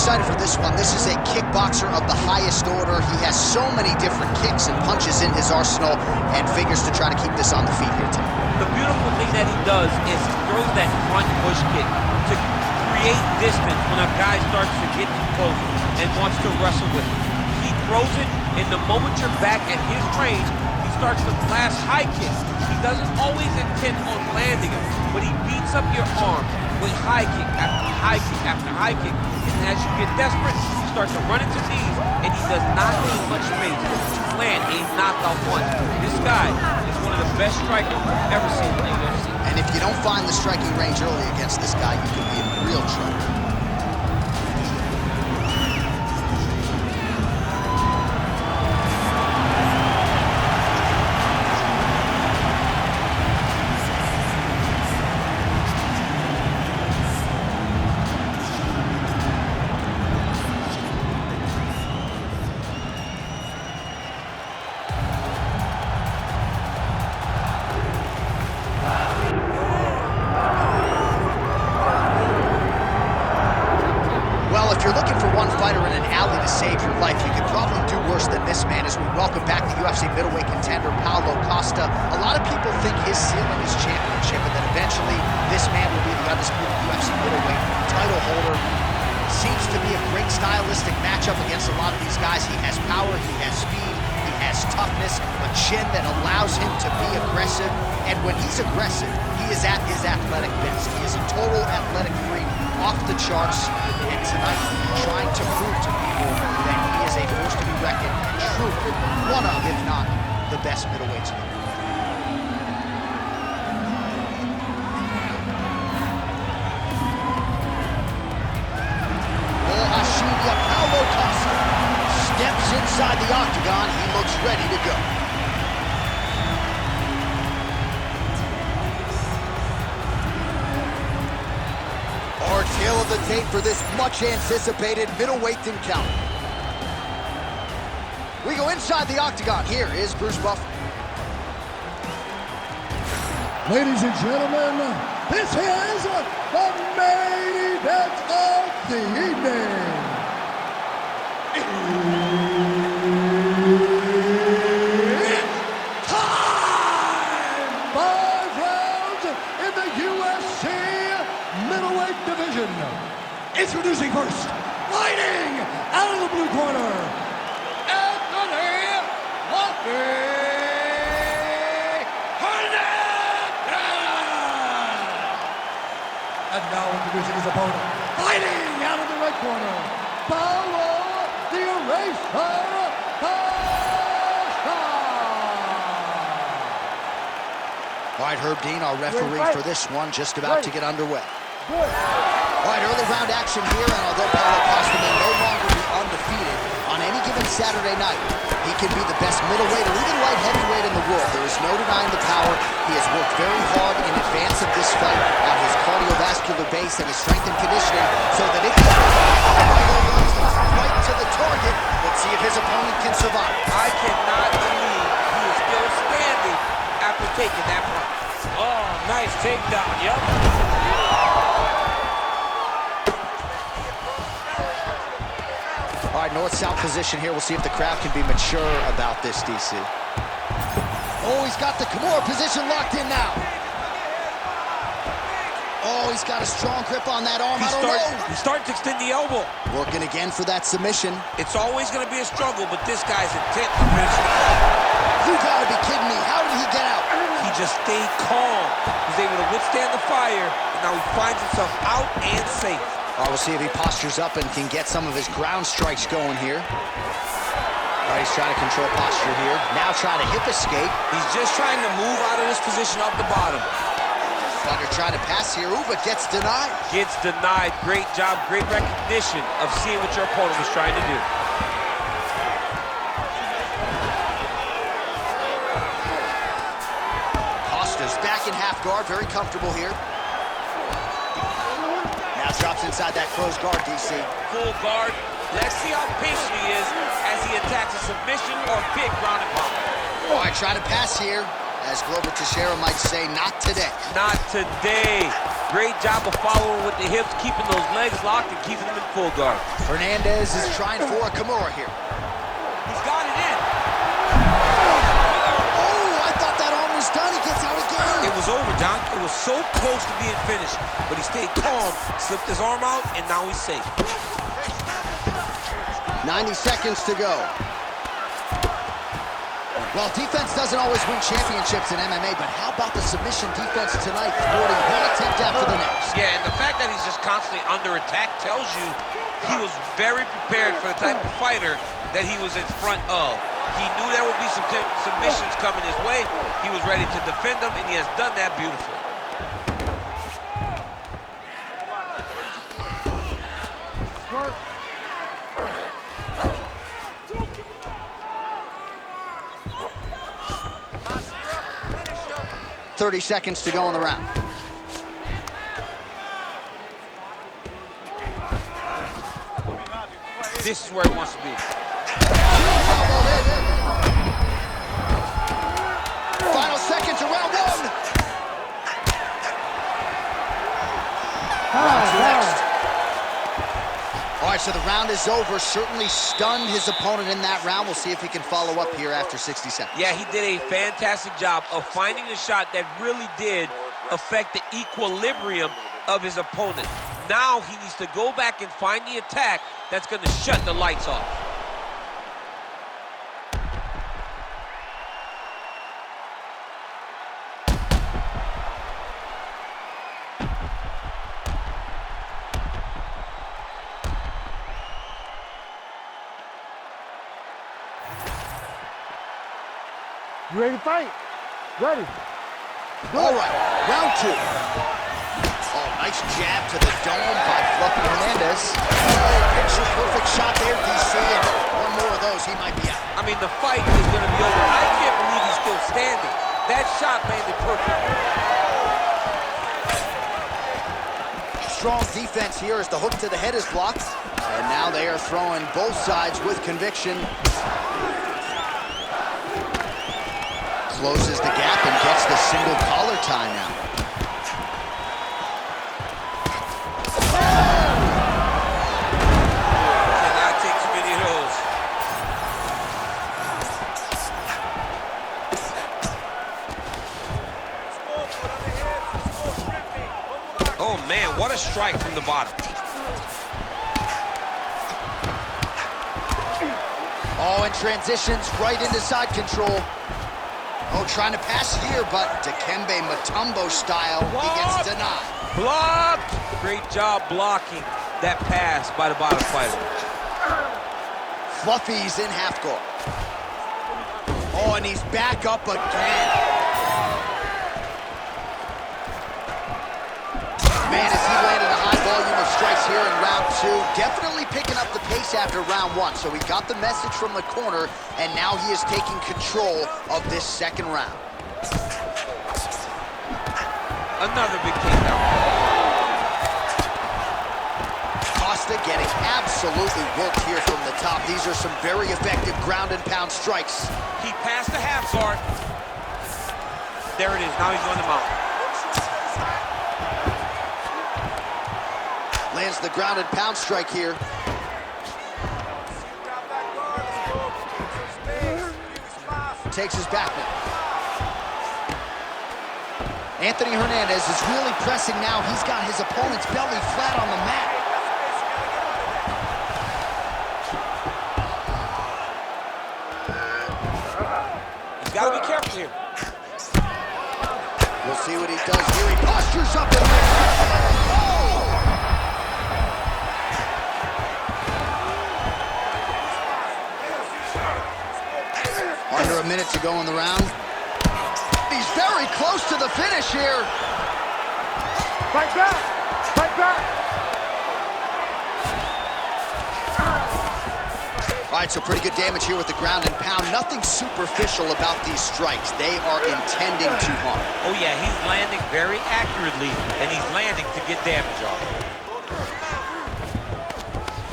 excited for this one. This is a kickboxer of the highest order. He has so many different kicks and punches in his arsenal and figures to try to keep this on the feet here tonight. The beautiful thing that he does is he throws that front push kick to create distance when a guy starts to get too close and wants to wrestle with him. He throws it, and the moment you're back at his range, he starts to blast high kicks. He doesn't always intend on landing them, but he beats up your arm with high kick after high kick after high kick. And as you get desperate, you start to run into knees, and he does not leave much space to land a knockout punch. This guy is one of the best strikers I've ever seen in the UFC. And if you don't find the striking range early against this guy, you could be in real trouble. If you're looking for one fighter in an alley to save your life, you could probably do worse than this man as we welcome back the UFC middleweight contender, Paulo Costa. A lot of people think his ceiling is championship, and that eventually this man will be the undisputed UFC middleweight title holder. Seems to be a great stylistic matchup against a lot of these guys. He has power, he has speed, he has toughness, a chin that allows him to be aggressive. And when he's aggressive, he is at his athletic best. He is a total athletic freak, off the charts, and tonight trying to prove to people that he is a force to be reckoned and truly one of, if not the best middleweights in the world. Paulo Costa steps inside the octagon. He looks ready to go. Our tale of the tape for this much-anticipated middleweight encounter. We go inside the octagon. Here is Bruce Buffer. Ladies and gentlemen, this is the main event of the evening. It's time! 5 rounds in the UFC middleweight division. Introducing first, fighting out of the blue corner, Anthony Hernandez! And now introducing his opponent, fighting out of the red corner, Paulo the Eraser Costa! All right, Herb Dean, our referee for this one, just about to get underway. All right, early round action here, and although Paulo Costa may no longer be undefeated on any given Saturday night, he can be the best middleweight or even light heavyweight in the world. There is no denying the power. He has worked very hard in advance of this fight on his cardiovascular base and his strength and conditioning, so that if he runs right to the target, let's see if his opponent can survive. I cannot believe he is still standing after taking that punch. Oh, nice takedown, yep. All right, north-south position here. We'll see if the crowd can be mature about this, DC. Oh, he's got the Kimura position locked in now. Oh, he's got a strong grip on that arm. He's starting to extend the elbow. Working again for that submission. It's always going to be a struggle, but this guy's intent to finish the fight. You gotta be kidding me. How did he get out? He just stayed calm. He was able to withstand the fire, and now he finds himself out and safe. All right, we'll see if he postures up and can get some of his ground strikes going here. All right, he's trying to control posture here. Now trying to hip escape. He's just trying to move out of this position off the bottom. Fighter trying to pass here. Ooh, but gets denied. Gets denied. Great job, great recognition of seeing what your opponent was trying to do. Costa's back in half guard, very comfortable here. Now drops inside that closed guard, DC. Full guard. Let's see how patient he is as he attacks a submission or big ground and pound. All right, trying to pass here. As Glover Teixeira might say, not today. Not today. Great job of following with the hips, keeping those legs locked and keeping them in full guard. Hernandez is trying for a Kimura here. He's got it in. Oh, I thought that arm was done. He gets out again. It was over, John. It was so close to being finished, but he stayed calm, slipped his arm out, and now he's safe. 90 seconds to go. Well, defense doesn't always win championships in MMA, but how about the submission defense tonight, thwarting one attempt after the next? Yeah, and the fact that he's just constantly under attack tells you he was very prepared for the type of fighter that he was in front of. He knew there would be some submissions coming his way. He was ready to defend them, and he has done that beautifully. Smart. 30 seconds to go in the round. This is where he wants to be. Final seconds of round one. Round two next. All right, so the round is over. Certainly stunned his opponent in that round. We'll see if he can follow up here after 60 seconds. Yeah, he did a fantastic job of finding the shot that really did affect the equilibrium of his opponent. Now he needs to go back and find the attack that's going to shut the lights off. You ready to fight? Ready. All right, round two. Oh, nice jab to the dome by Fluffy Hernandez. Oh, picture perfect shot there, DC, and one more of those, he might be out. I mean, the fight is going to be over. I can't believe he's still standing. That shot landed perfect. Strong defense here as the hook to the head is blocked. And now they are throwing both sides with conviction. Closes the gap and gets the single collar tie now. Cannot take too many of those. Oh man, what a strike from the bottom. Oh, and transitions right into side control. Oh, trying to pass here, but Dikembe Mutombo style, he gets denied. Blocked! Great job blocking that pass by the bottom fighter. Fluffy's in half guard. Oh, and he's back up again. Man, as he landed a high volume of strikes here in round two, definitely picking up the pace after round one. So he got the message from the corner, and now he is taking control of this second round. Another big takedown. Costa getting absolutely worked here from the top. These are some very effective ground and pound strikes. He passed the half guard. There it is, now he's on the mount. Lands the ground and pound strike here. Takes his back now. Anthony Hernandez is really pressing now. He's got his opponent's belly flat on the mat. He's got to be careful here. We'll see what he does here. He postures up and under a minute to go in the round. He's very close to the finish here. Fight back! Fight back! All right, so pretty good damage here with the ground and pound. Nothing superficial about these strikes. They are intending to harm. Oh yeah, he's landing very accurately, and he's landing to get damage off.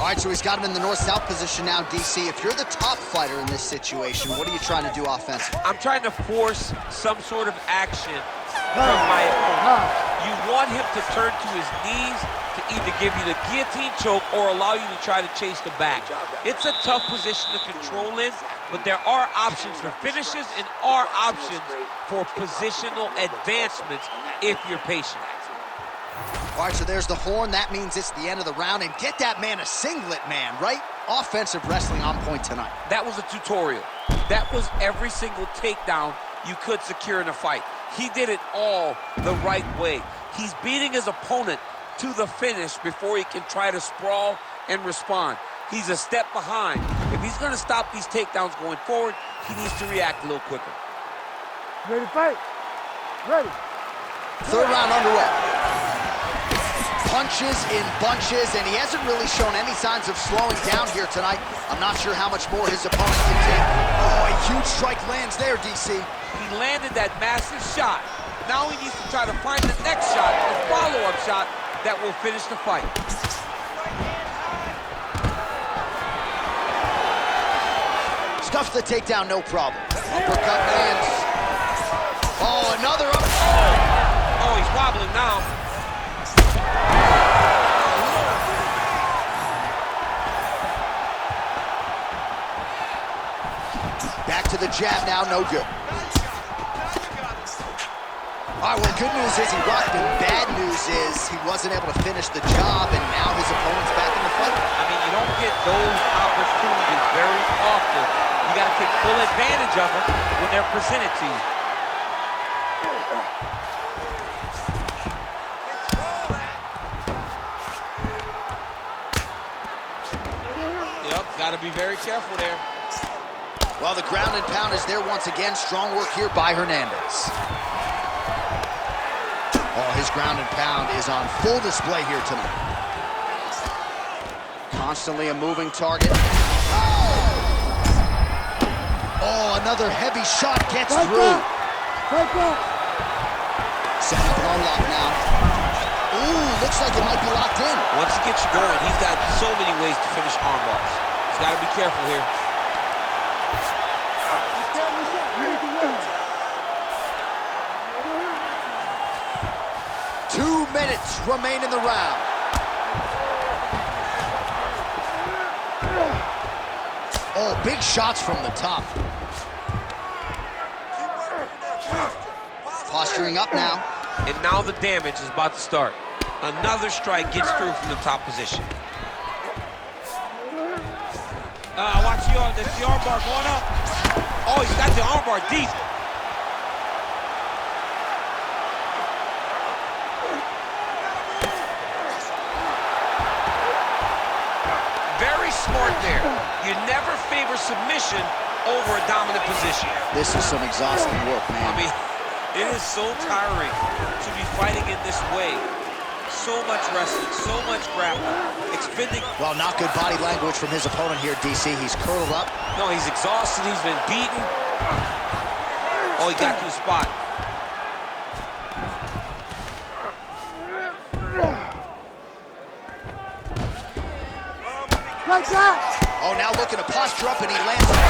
All right, so he's got him in the north-south position now, DC. If you're the top fighter in this situation, what are you trying to do offensively? I'm trying to force some sort of action from my opponent. You want him to turn to his knees to either give you the guillotine choke or allow you to try to chase the back. It's a tough position to control in, but there are options for finishes and are options for positional advancements if you're patient. All right, so there's the horn. That means it's the end of the round. And get that man a singlet, man, right? Offensive wrestling on point tonight. That was a tutorial. That was every single takedown you could secure in a fight. He did it all the right way. He's beating his opponent to the finish before he can try to sprawl and respond. He's a step behind. If he's going to stop these takedowns going forward, he needs to react a little quicker. Ready to fight? Ready. Third round underway. Punches in bunches, and he hasn't really shown any signs of slowing down here tonight. I'm not sure how much more his opponent can take. Oh, a huge strike lands there, DC. He landed that massive shot. Now he needs to try to find the next shot, the follow-up shot that will finish the fight. Stuffs the takedown, no problem. Uppercut lands. Oh, another up. Oh, he's wobbling now. Back to the jab now, no good. All right, well, good news is he rocked him. Bad news is he wasn't able to finish the job, and now his opponent's back in the fight. I mean, you don't get those opportunities very often. You got to take full advantage of them when they're presented to you. Yep, got to be very careful there. Well, the ground and pound is there once again. Strong work here by Hernandez. Oh, his ground and pound is on full display here tonight. Constantly a moving target. Oh, another heavy shot gets through. Set up an arm lock now. Ooh, looks like it might be locked in. Once he gets you going, he's got so many ways to finish arm bars. He's got to be careful here. 2 minutes remain in the round. Oh, big shots from the top. Posturing up now. And now the damage is about to start. Another strike gets through from the top position. Watch the arm bar going up. Oh, he's got the arm bar deep. Very smart there. You never favor submission over a dominant position. This is some exhausting work, man. I mean, it is so tiring to be fighting in this way. So much wrestling, so much grappling, expending. Well, not good body language from his opponent here, DC. He's curled up. No, he's exhausted, he's been beaten. Oh, he got to the spot. Oh, now looking to posture up, and he lands on the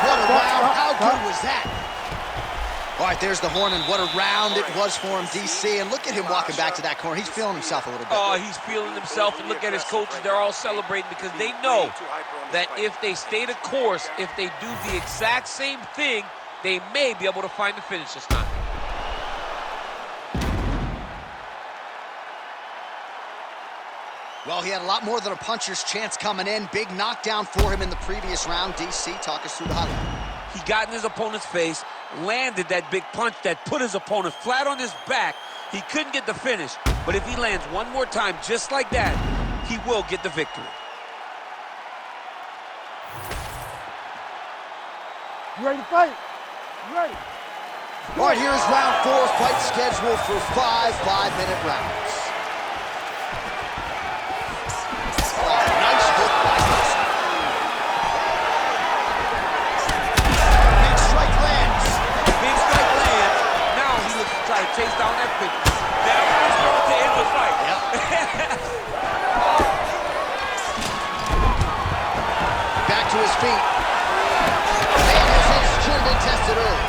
what a round. How good was that? All right, there's the horn, and what a round it was for him, DC. And look at him walking back to that corner. He's feeling himself a little bit. Oh, he's feeling himself, and look at his coaches. They're all celebrating because they know that if they stay the course, if they do the exact same thing, they may be able to find the finish this time. Well, he had a lot more than a puncher's chance coming in. Big knockdown for him in the previous round. DC, talk us through the highlight. He got in his opponent's face, landed that big punch that put his opponent flat on his back. He couldn't get the finish, but if he lands one more time just like that, he will get the victory. You ready to fight? You ready? All right, here's round 4, fight scheduled for 5 5-minute rounds. Chase down feet. Man has injured and tested early.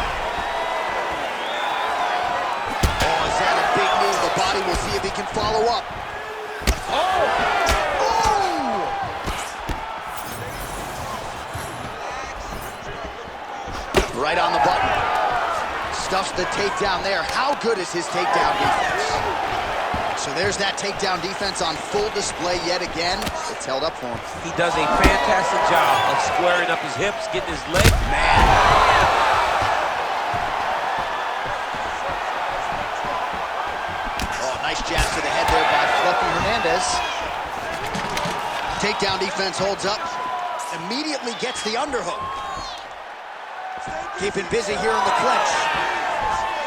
Oh, is that a big knee? The body will see if he can follow up. Oh! Right on the button. Stuffs the takedown there. How good is his takedown defense? So there's that takedown defense on full display yet again. It's held up for him. He does a fantastic job of squaring up his hips, getting his leg. Man. Oh, nice jab to the head there by Fluffy Hernandez. Takedown defense holds up. Immediately gets the underhook. Keeping busy here in the clinch.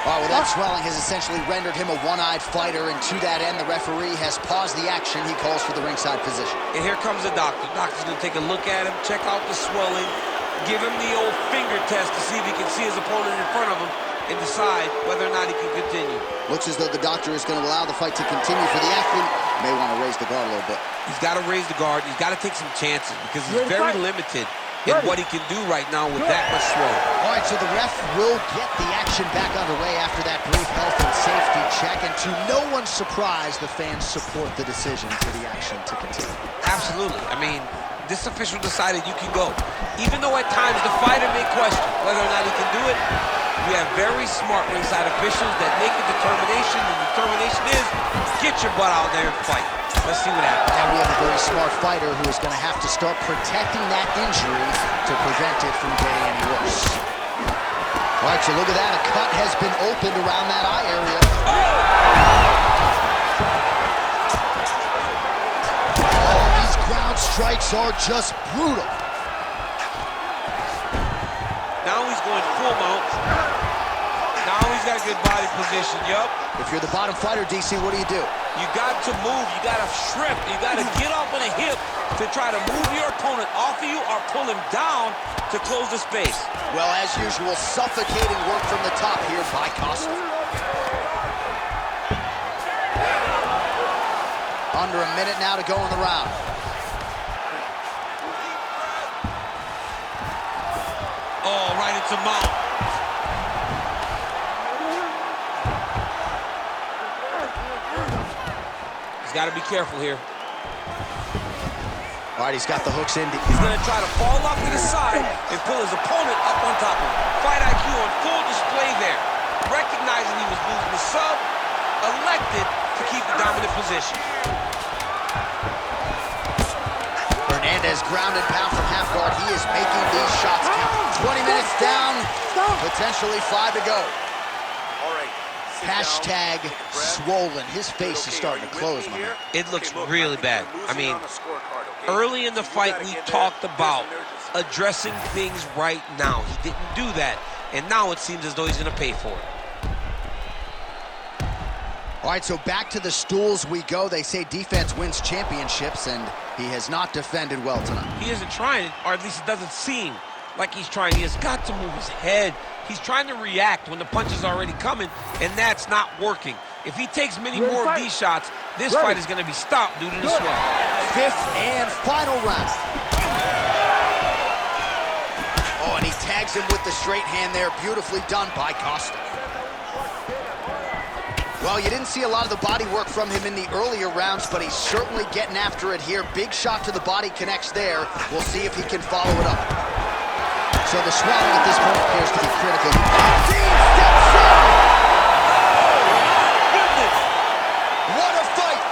Oh, well, that swelling has essentially rendered him a one-eyed fighter, and to that end, the referee has paused the action. He calls for the ringside position. And here comes the doctor. The doctor's gonna take a look at him, check out the swelling, give him the old finger test to see if he can see his opponent in front of him, and decide whether or not he can continue. Looks as though the doctor is going to allow the fight to continue for the athlete. May want to raise the guard a little bit. He's got to raise the guard. He's got to take some chances because he's very limited in what he can do right now with that much swelling. All right, so the ref will get the action back underway after that brief health and safety check, and to no one's surprise, the fans support the decision for the action to continue. Absolutely. I mean, this official decided you can go. Even though at times the fighter may question whether or not he can do it, we have very smart ringside officials that make a determination, and the determination is get your butt out there and fight. Let's see what happens. And we have a very smart fighter who is going to have to start protecting that injury to prevent it from getting any worse. All right, so look at that. A cut has been opened around that eye area. Oh, these ground strikes are just brutal. Now he's going full mount. Now he's got a good body position, yup. If you're the bottom fighter, DC, what do? You got to move, you got to shrimp, you got to get off on a hip to try to move your opponent off of you or pull him down to close the space. Well, as usual, suffocating work from the top here by Costa. Under a minute now to go in the round. Oh, right into mount. Got to be careful here. All right, he's got the hooks in. He's going to try to fall off to the side and pull his opponent up on top of him. Fight IQ on full display there. Recognizing he was losing the sub, elected to keep the dominant position. Hernandez ground and pound from half guard. He is making these shots count. 20 minutes down, potentially 5 to go. Hashtag swollen. His face is starting to close, man. It looks really bad. I mean, early in the fight, we talked about addressing things right now. He didn't do that, and now it seems as though he's going to pay for it. All right, so back to the stools we go. They say defense wins championships, and he has not defended well tonight. He isn't trying, or at least it doesn't seem like he's trying. He has got to move his head. He's trying to react when the punch is already coming, and that's not working. If he takes many more of these shots, this fight is going to be stopped due to the swelling. 5th and final round. Oh, and he tags him with the straight hand there. Beautifully done by Costa. Well, you didn't see a lot of the body work from him in the earlier rounds, but he's certainly getting after it here. Big shot to the body connects there. We'll see if he can follow it up. So the swelling at this point appears to be critical. Dean steps in! Goodness! What a fight!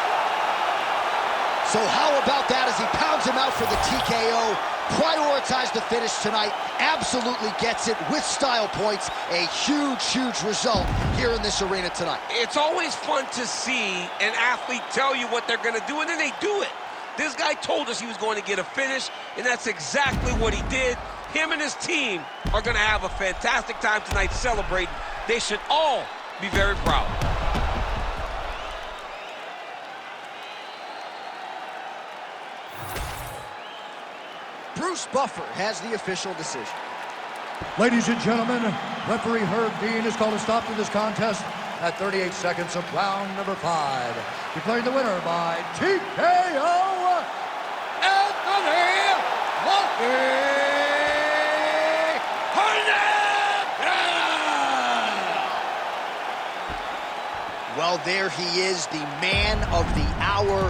So how about that as he pounds him out for the TKO? Prioritized the finish tonight. Absolutely gets it with style points. A huge, huge result here in this arena tonight. It's always fun to see an athlete tell you what they're going to do, and then they do it. This guy told us he was going to get a finish, and that's exactly what he did. Him and his team are going to have a fantastic time tonight celebrating. They should all be very proud. Bruce Buffer has the official decision. Ladies and gentlemen, referee Herb Dean has called a stop to this contest at 38 seconds of round number 5. Declaring the winner by TKO, Anthony Walker. Well, there he is, the man of the hour.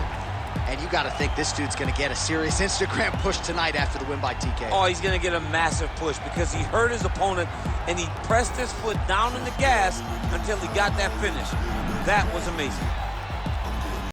And you got to think this dude's going to get a serious Instagram push tonight after the win by TK. Oh, he's going to get a massive push because he hurt his opponent and he pressed his foot down on the gas until he got that finish. That was amazing.